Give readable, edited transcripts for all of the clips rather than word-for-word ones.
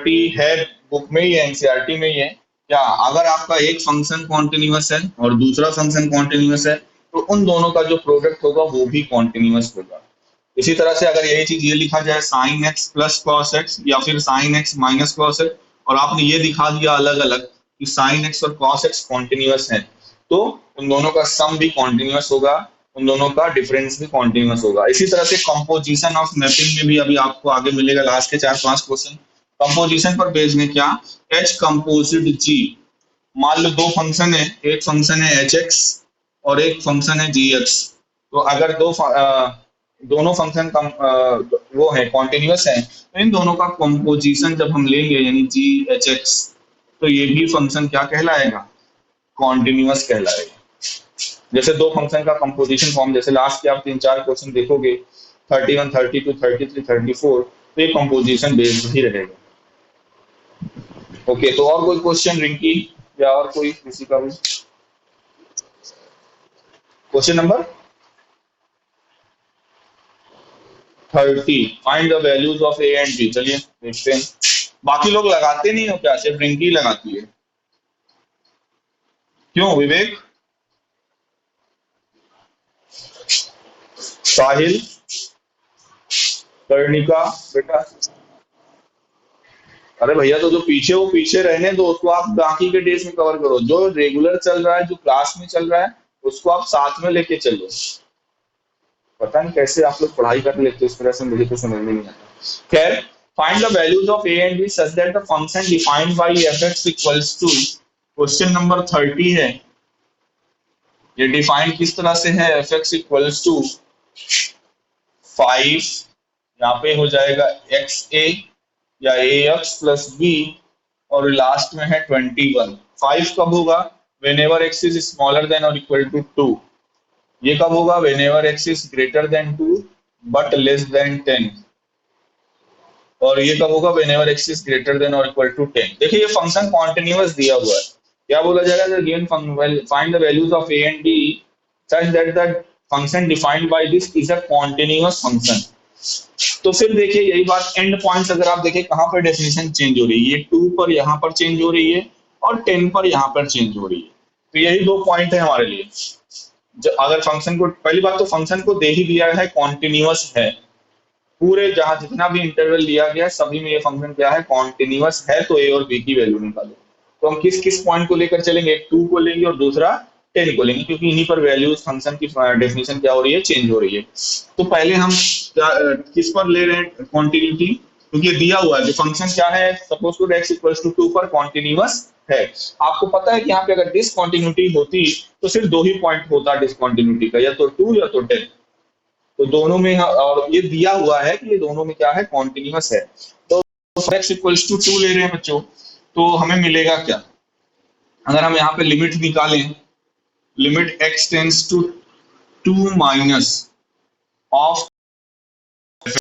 है, बुक में ही है, एनसीईआरटी में ही है। क्या अगर आपका एक फंक्शन कॉन्टिन्यूअस है और दूसरा फंक्शन कॉन्टिन्यूअस है तो उन दोनों का जो प्रोडक्ट होगा वो भी कॉन्टिन्यूअस होगा। इसी तरह से अगर यही चीज ये लिखा जाए sine x plus cos x या फिर sine x minus cos x और आपने ये दिखा दिया अलग अलग कि साइन एक्स और कॉस एक्स कॉन्टिन्यूअस है, तो उन दोनों का सम भी कॉन्टिन्यूअस होगा, उन दोनों का डिफरेंस भी कॉन्टिन्यूअस होगा। इसी तरह से कंपोजिशन ऑफ मैपिंग में भी अभी आपको आगे मिलेगा लास्ट के 4-5 क्वेश्चन। कंपोजिशन पर बेस्ड में क्या, एच कंपोजिट जी, मान लो दो फंक्शन है, एक फंक्शन है एच एक्स और एक फंक्शन है जी एक्स। तो अगर दोनों फंक्शन वो है कॉन्टिन्यूअस है तो इन दोनों का कंपोजिशन जब हम लेंगे यानी जी एच एक्स तो ये भी फंक्शन क्या कहलाएगा, कॉन्टिन्यूअस कहलाएगा। जैसे दो फंक्शन का कंपोजिशन फॉर्म, जैसे लास्ट के आप 3-4 क्वेश्चन देखोगे 31, 32, 33, 34, तो ये कंपोजिशन बेस्ड ही रहेगा। ओके, तो और कोई क्वेश्चन रिंकी या और कोई किसी का भी? Question number 30, find the values of A and B. चलिए देखते हैं। बाकी लोग लगाते नहीं हो क्या, सिर्फ रिंकी लगाती है? क्यों विवेक, साहिल, कर्णिका बेटा? अरे भैया तो जो पीछे वो पीछे रहने दो, उसको आप बाकी के डेज में कवर करो। जो रेगुलर चल रहा है, जो क्लास में चल रहा है, उसको आप साथ में लेके चलो। पता नहीं कैसे आप लोग पढ़ाई कर लेते हो इस तरह से, मुझे तो समझ में नहीं आता। खैर, find the values of A and B such that the function defined by F X equals to, question number 30 है। ये डिफाइंड किस तरह से है, एफ एक्स इक्वल्स टू 5, यहाँ पे हो जाएगा एक्स ए या ए एक्स प्लस बी और लास्ट में है 21। 5 कब होगा, whenever x is smaller than और इक्वल टू 2। ये कब होगा, whenever x is greater than 2 but less than 10। और ये कब होगा, whenever x is greater than और इक्वल टू 10। देखिए ये फंक्शन कॉन्टिन्यूअस दिया हुआ है। क्या बोला जाएगा, given find the values of A and B such that the function defined by this is a continuous function. तो फिर देखिए यही बात, एंड पॉइंट्स अगर आप देखिए कहां पर डेफिनेशन चेंज हो रही है, ये 2 पर यहां पर चेंज हो रही है और 10 पर यहां पर चेंज हो रही है। तो यही 2 पॉइंट है हमारे लिए। अगर फंक्शन को, पहली बात तो फंक्शन को दे ही दिया है कॉन्टिन्यूअस है, पूरे जहां जितना भी इंटरवल दिया गया है सभी में ये फंक्शन क्या है, कॉन्टिन्यूअस है। तो ए और बी की वैल्यू निकालो। तो हम किस किस पॉइंट को लेकर चलेंगे, 2 को लेंगे और दूसरा 10 को लेंगे, क्योंकि इन्हीं पर वैल्यूज फंक्शन की डेफिनेशन क्या हो रही है, चेंज हो रही है। तो पहले हम किस पर ले रहे हैं कॉन्टिन्यूटी, क्योंकि ये दिया हुआ है जो फंक्शन क्या है, suppose to x equals to 2 पर कॉन्टिन्यूअस है। आपको पता है कि यहाँ पे अगर डिसकॉन्टिन्यूटी होती तो सिर्फ 2 ही पॉइंट होता डिसकॉन्टिन्यूटी का, या तो 2 या तो 10। तो दोनों में, और ये दिया हुआ है कि ये दोनों में क्या है, कॉन्टिन्यूअस है। तो x इक्वल्स टू 2 ले रहे हैं बच्चों, तो हमें मिलेगा क्या, अगर हम यहाँ पे लिमिट निकालें, limit x tends to 2 minus of,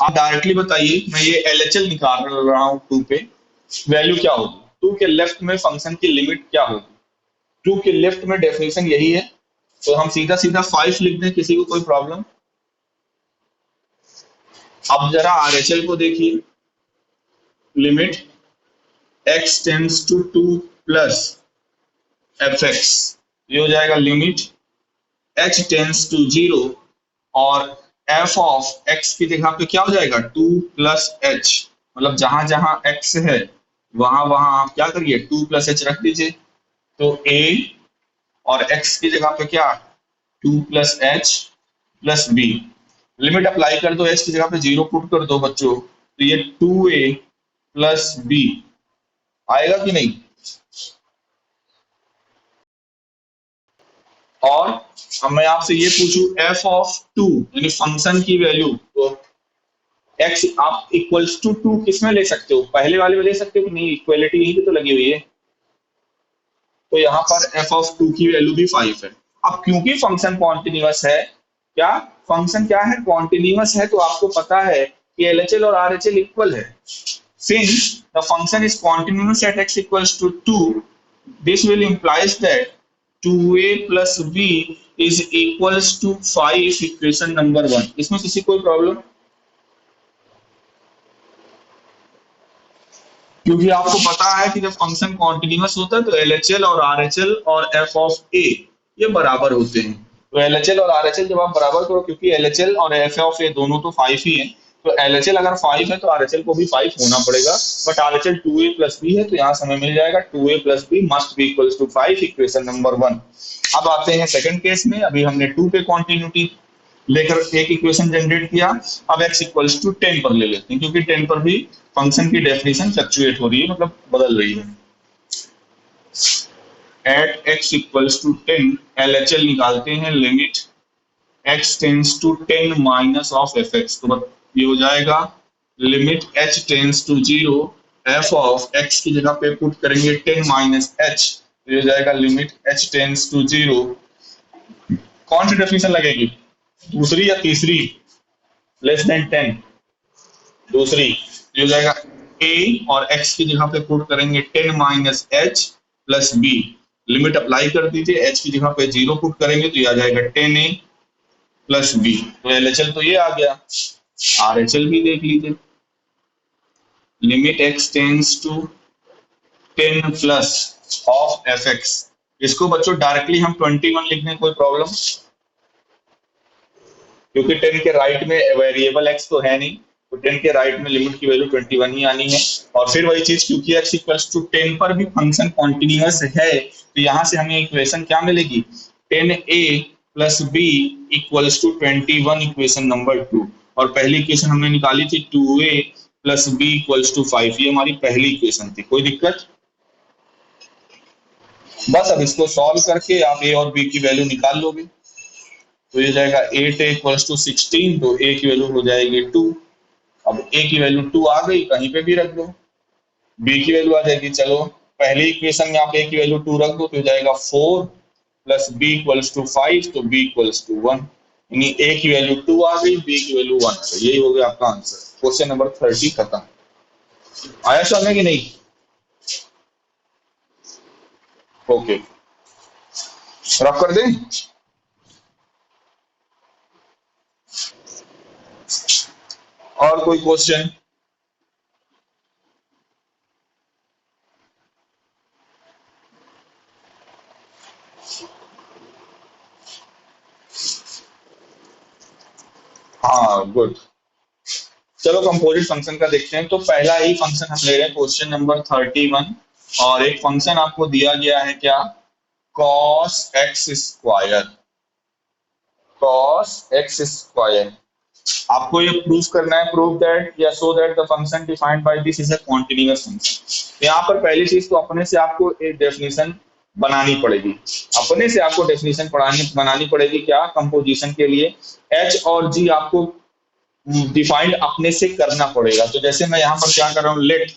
आप डायरेक्टली बताइए, मैं ये LHL निकाल रहा हूँ 2 पे, वैल्यू क्या होगी 2 के लेफ्ट में, फंक्शन की लिमिट क्या होगी 2 के लेफ्ट में, डेफिनेशन यही है। तो हम सीधा सीधा 5 लिख दें, किसी को कोई प्रॉब्लम? अब जरा RHL को देखिए, limit x tends to 2 plus fx, ये हो जाएगा लिमिट h टेंस टू 0 और f ऑफ x की जगह पे क्या हो जाएगा 2 प्लस h, मतलब जहां जहां x है वहां वहां आप क्या करिए 2 प्लस h रख दीजिए। तो a और x की जगह पे क्या 2 plus h plus b, limit apply कर दो, h की जगह पे 0 पुट कर दो बच्चों, तो ये 2a प्लस b आएगा कि नहीं। और अब मैं आपसे ये पूछूं f ऑफ 2 यानी फंक्शन की वैल्यू, तो x आप इक्वल्स टू 2 किसमें ले सकते हो, पहले वाले में ले सकते हो कि नहीं, इक्वलिटी यहीं पे तो लगी हुई है। तो यहाँ पर f ऑफ 2 की वैल्यू भी 5 है। अब क्योंकि फंक्शन कॉन्टिन्यूअस है, क्या फंक्शन क्या है, कॉन्टिन्यूअस है, तो आपको पता है कि LHL और RHL इक्वल है। Since the function is continuous at x equals to 2, this will implies that 2a plus b is equals to 5, equation number 1। इसमें किसी कोई प्रॉब्लम? क्योंकि आपको पता है कि जब फंक्शन कॉन्टिन्यूअस होता है तो एलएचएल और आरएचएल और एफ ऑफ ए ये बराबर होते हैं। तो एलएचएल और आरएचएल जब आप बराबर करो, क्योंकि एलएचएल और एफ ऑफ ए दोनों तो 5 ही है, तो एलएचएल अगर 5 है तो आरएचएल को भी 5 होना पड़ेगा। But RHL 2a plus B है, तो यहाँ से हमें मिल जाएगा 2a plus B must be equals to 5, equation number 1। अब आते हैं सेकंड केस में। अभी हमने 2 पे कॉन्टिन्यूटी लेकर एक इक्वेशन जनरेट किया। अब x इक्वल्स टू 10 पर ले लेते हैं, क्योंकि 10 पर भी फंक्शन की डेफिनेशन फ्लक्चुएट हो रही है, मतलब बदल रही है। At x equals to 10 LHL निकालते हैं, limit x tends to 10 minus of fx, तो ये हो जाएगा limit h tends to 0 f of x की जगह पे पुट करेंगे 10 माइनस h, तो ये हो जाएगा लिमिट h टेंस टू 0। कौन सी डेफिनेशन लगेगी, दूसरी या तीसरी? लेस देन 10, दूसरी। ये हो जाएगा a और x की जगह पे पुट करेंगे 10 minus h plus b, limit apply कर दीजिए, h की जगह पे 0 पुट करेंगे तो ये आ जाएगा 10a प्लस b। तो LHL तो ये आ गया, RHL भी देख लीजिए, limit x tends to 10 plus of fx। इसको बच्चों डायरेक्टली हम 21 लिखने कोई प्रॉब्लम, क्योंकि 10 के राइट में वेरिएबल x तो है नहीं, तो 10 के राइट में लिमिट की वैल्यू 21 ही आनी है। और फिर वही चीज, क्योंकि x इक्वल्स टू 10 पर भी फंक्शन कॉन्टिन्यूअस है, तो यहाँ से हमें इक्वेशन क्या मिलेगी, 10a plus b equals to 21, equation number 2। और पहली इक्वेशन हमने निकाली थी 2a plus b equals to 5, ये हमारी पहली इक्वेशन थी। कोई दिक्कत? बस अब इसको सॉल्व करके आप a और b की वैल्यू निकाल लोगे, तो ये जाएगा 8a इक्वल्स टू 16, तो a की वैल्यू हो जाएगी 2। अब a की वैल्यू 2 आ गई, कहीं पे भी रख दो, b की वैल्यू आ जाएगी, चलो पहली इक्वेशन में आप a की वैल्यू 2 रख दो, तो हो जाएगा 4 प्लस b इक्वल्स टू 5, तो b इक्वल्स टू 1, यानी a की वैल्यू 2 आ गई, b की वैल्यू 1 आ गई। यही हो गया आपका आंसर। क्वेश्चन नंबर 30 खत्म। आया समझ कि नहीं? ओके, रख कर दें। और कोई क्वेश्चन? हाँ गुड, चलो कंपोजिट फंक्शन का देखते हैं। तो पहला ही फंक्शन हम ले रहे हैं, क्वेश्चन नंबर 31, और एक फंक्शन आपको दिया गया है क्या, cos x square. cos x square आपको ये प्रूफ करना है, प्रूफ दैट या show that the function defined by this is a continuous function. यहाँ पर पहली चीज तो अपने से आपको एक डेफिनेशन बनानी पड़ेगी, अपने से आपको डेफिनेशन बनानी पड़ेगी। क्या? कंपोजिशन के लिए h और g आपको डिफाइंड अपने से करना पड़ेगा। तो जैसे मैं यहाँ पर क्या कर रहा हूँ, let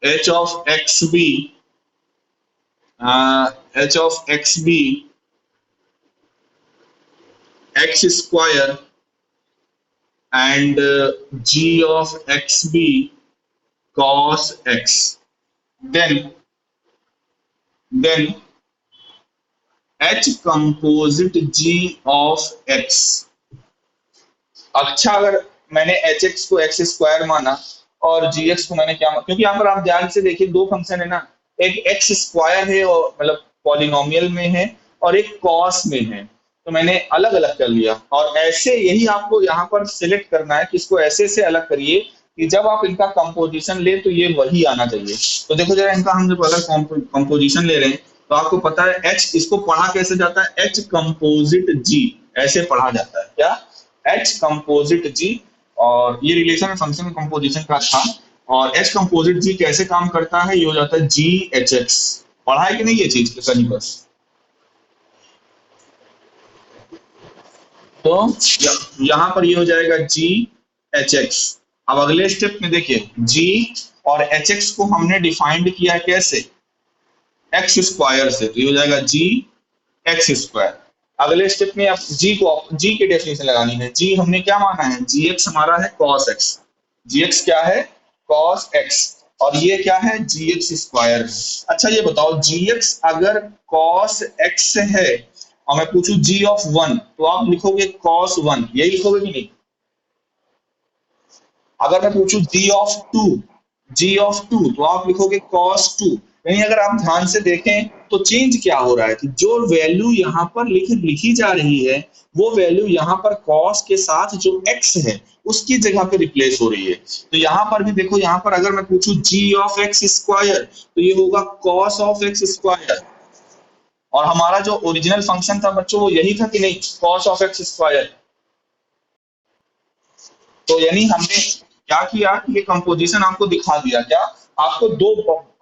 h of x be x square and g of x be cos x, then h composite g of x। अच्छा, अगर मैंने एच एक्स को एक्स स्क्वायर माना और जी एक्स को मैंने क्या माना, क्योंकि यहाँ पर आप ध्यान से देखिए दो फंक्शन है ना, एक एक्स स्क्वायर है और मतलब पॉलिनोमियल में है, और एक कॉस में है, तो मैंने अलग अलग कर लिया। और ऐसे यही आपको यहाँ पर सिलेक्ट करना है कि इसको ऐसे से अलग करिए कि जब आप इनका कंपोजिशन ले तो ये वही आना चाहिए। तो देखो जरा, इनका हम जब अगर कंपोजिशन ले रहे हैं तो आपको पता है एच, इसको पढ़ा कैसे जाता है, एच कंपोजिट जी ऐसे पढ़ा जाता है। क्या? एच कंपोजिट जी। और ये रिलेशन फंक्शन कंपोजिशन का था। और एच कंपोजिट जी कैसे काम करता है, ये हो जाता है जी एच एक्स। पढ़ा है कि नहीं ये चीज कहीं पर? तो यहां पर ये हो जाएगा जी एच एक्स। अब अगले स्टेप में देखिए, जी और एच एक्स को हमने डिफाइंड किया कैसे, एक्स स्क्वायर से, तो ये हो जाएगा जी एक्स स्क्वायर। अगले स्टेप में आप जी को, जी की डेफिनेशन लगानी है। जी हमने क्या माना है, जी एक्स हमारा है कॉस एक्स, जी एक्स क्या है, कॉस एक्स, और ये क्या है, जी एक्स स्क्वायर। अच्छा ये बताओ, जी एक्स अगर कॉस एक्स है और मैं पूछूं जी ऑफ 1, तो आप लिखोगे कॉस 1, यही लिखोगे कि नहीं? अगर मैं पूछूं जी ऑफ 2, जी ऑफ टू, तो आप लिखोगे cos 2। यानी अगर आप ध्यान से देखें तो चेंज क्या हो रहा है कि जो वैल्यू यहाँ पर लिखी जा रही है वो वैल्यू यहाँ पर cos के साथ जो x है उसकी जगह पे रिप्लेस हो रही है। तो यहाँ पर भी देखो, यहाँ पर अगर मैं पूछूं g ऑफ x स्क्वायर तो ये होगा cos ऑफ x स्क्वायर। और हमारा जो ओरिजिनल फंक्शन था बच्चों वो यही था कि नहीं, cos ऑफ x स्क्वायर। तो यानी हमने क्या किया कि ये कंपोजिशन आपको दिखा दिया। क्या आपको दो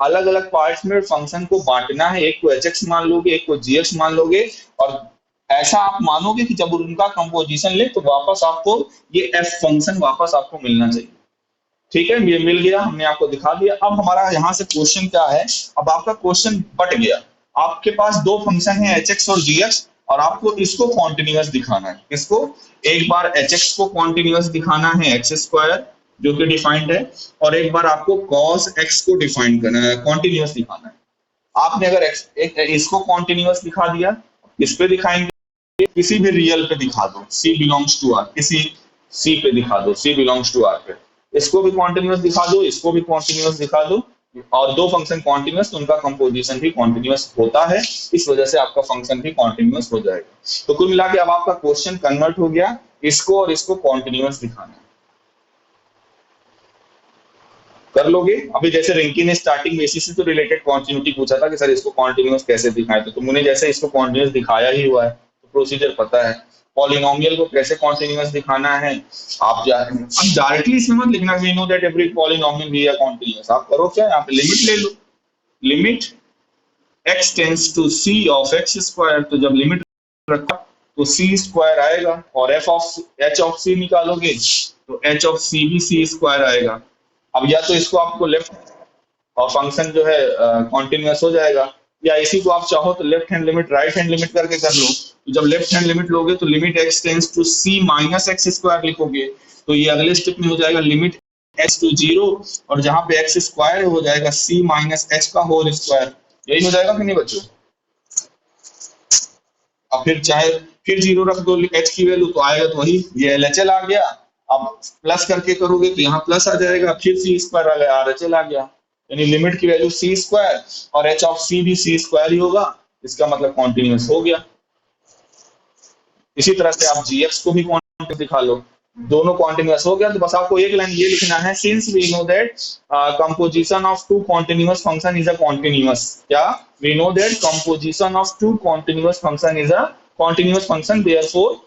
अलग अलग पार्ट्स में फंक्शन को बांटना है, एक को एच एक्स मान लोगे, एक को जी एक्स मान लोगे, और ऐसा आप मानोगे कि जब उनका कंपोजिशन ले तो वापस आपको ये एफ फंक्शन वापस आपको मिलना चाहिए। ठीक है, ये मिल गया, हमने आपको दिखा दिया। अब हमारा यहाँ से क्वेश्चन क्या है, अब आपका क्वेश्चन बट गया। आपके पास दो फंक्शन है एच एक्स और जी एक्स, और आपको इसको कॉन्टिन्यूअस दिखाना है। इसको एक बार एच एक्स को कॉन्टिन्यूअस दिखाना है एक्स स्क्वायर जो कि डिफाइंड है, और एक बार आपको कॉस एक्स को डिफाइन करना है, कॉन्टिन्यूअस दिखाना है। आपने अगर इसको कॉन्टिन्यूअस दिखा दिया, इस पे दिखाएंगे, किसी भी रियल पे दिखा दो, सी बिलोंग्स टू आर, किसी सी पे दिखा दो, सी बिलोंग्स टू आर पे, इसको भी कॉन्टिन्यूअस दिखा दो, इसको भी कॉन्टिन्यूअस दिखा दो, और दो फंक्शन कॉन्टिन्यूअस तो उनका कंपोजिशन भी कॉन्टिन्यूअस होता है, इस वजह से आपका फंक्शन भी कॉन्टिन्यूअस हो जाएगा। तो कुल मिला के अब आपका क्वेश्चन कन्वर्ट हो गया, इसको और इसको कॉन्टिन्यूअस दिखाना है। कर लोगे? अभी जैसे रिंकी ने स्टार्टिंग में इसी से तो रिलेटेड कॉन्टिन्यूटी पूछा था कि सर इसको कॉन्टिन्यूअस कैसे दिखाएं, तो तुमने जैसे इसको कॉन्टिन्यूअस दिखाया ही हुआ है तो प्रोसीजर पता है। पॉलिनोमियल को कैसे कॉन्टिन्यूअस दिखाना है, आप डायरेक्टली इसमें मत लिखना we know that every polynomial we are continuous. आप करो क्या, यहाँ पे लिमिट ले लो, limit x tends to c of x square, तो जब लिमिट रखा तो c स्क्वायर आएगा, और h ऑफ c निकालोगे तो h ऑफ c भी c स्क्वायर आएगा। अब या तो इसको आपको लेफ्ट और फंक्शन जो है कॉन्टिन्यूअस हो जाएगा, या इसी को आप चाहो तो left hand limit right hand limit करके कर लो। तो जब लेफ्ट हैंड लिमिट लोगे तो limit x tends to c minus X square लिखोगे, तो ये अगले स्टेप में हो जाएगा लिमिट x टू जीरो, और जहां पे x स्क्वायर हो जाएगा c माइनस एच का होल स्क्वायर। यही हो जाएगा कि नहीं बच्चों? अब फिर चाहे फिर जीरो रख दो h की वैल्यू तो आएगा तो वही, ये LHL आ गया। अब प्लस करके करोगे तो यहाँ प्लस आ जाएगा, फिर सी स्क्वायर आ गया, RHL आ गया, यानी लिमिट की वैल्यू सी स्क्वायर और एच ऑफ सी भी सी स्क्वायर ही होगा, इसका मतलब कॉन्टिन्यूअस हो गया। इसी तरह से आप जीएक्स को भी कॉन्टिन्यूअस दिखा लो, दोनों कॉन्टिन्यूअस हो गया। तो बस आपको एक लाइन ये लिखना है, since we know that composition of two continuous function is a continuous, क्या we know that composition of two continuous function is a continuous function, therefore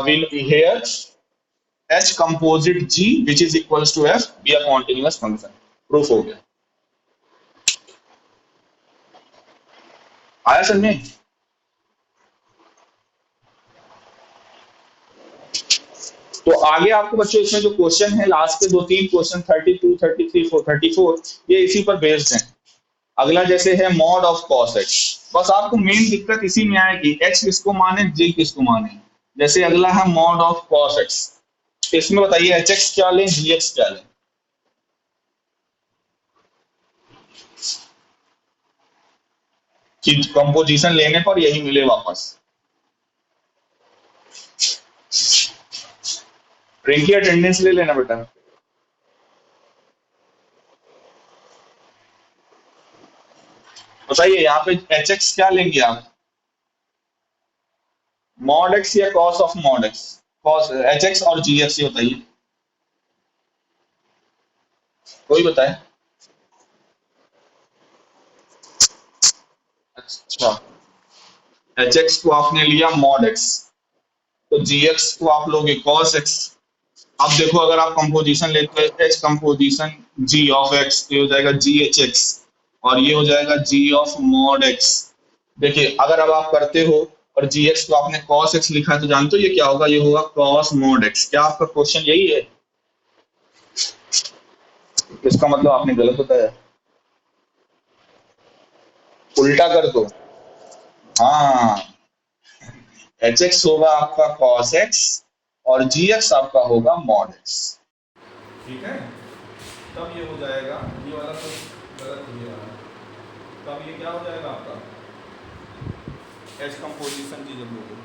we here H composite G which is equals to F be a continuous function। Proof हो गया, आया समझ में? तो आगे आपको बच्चों इसमें जो क्वेश्चन है लास्ट के दो तीन क्वेश्चन 32, 33, 34 ये इसी पर बेस्ड हैं। अगला जैसे है मॉड ऑफ cos x, बस आपको मेन दिक्कत इसी में आएगी h किसको माने g किसको माने। जैसे अगला है मॉड ऑफ cos x, इसमें बताइए hx क्या लें gx क्या लें? कि कंपोजिशन लेने पर यही मिले वापस। रिंकी अटेंडेंस ले लेना बेटा। बताइए यहाँ पे एच एक्स क्या लेंगे आप, मॉड एक्स या cos of mod x? Cos H x और जी एक्स, बताइए कोई बताए। अच्छा, एच एक्स को आपने लिया मॉड एक्स, तो जी एक्स को आप लोगे कॉस एक्स। अब देखो अगर आप कंपोजिशन लेते हो H composition G of X तो हो जाएगा जी एच एक्स, और ये हो जाएगा जी ऑफ मॉड एक्स। देखिए अगर अब आप करते हो और जी एक्स को आपने कॉस एक्स लिखा है तो जानते हो ये क्या होगा, ये होगा कॉस मॉड एक्स। क्या आपका क्वेश्चन यही है? इसका मतलब आपने गलत बताया, उल्टा कर दो। हाँ, एच एक्स होगा आपका कॉस एक्स और जी एक्स आपका होगा मॉड एक्स। ठीक है, तब ये हो जाएगा, ये वाला तो गलत हो गया, तब ये क्या हो जाएगा आपका एच कंपोजिशन जी जब लोगे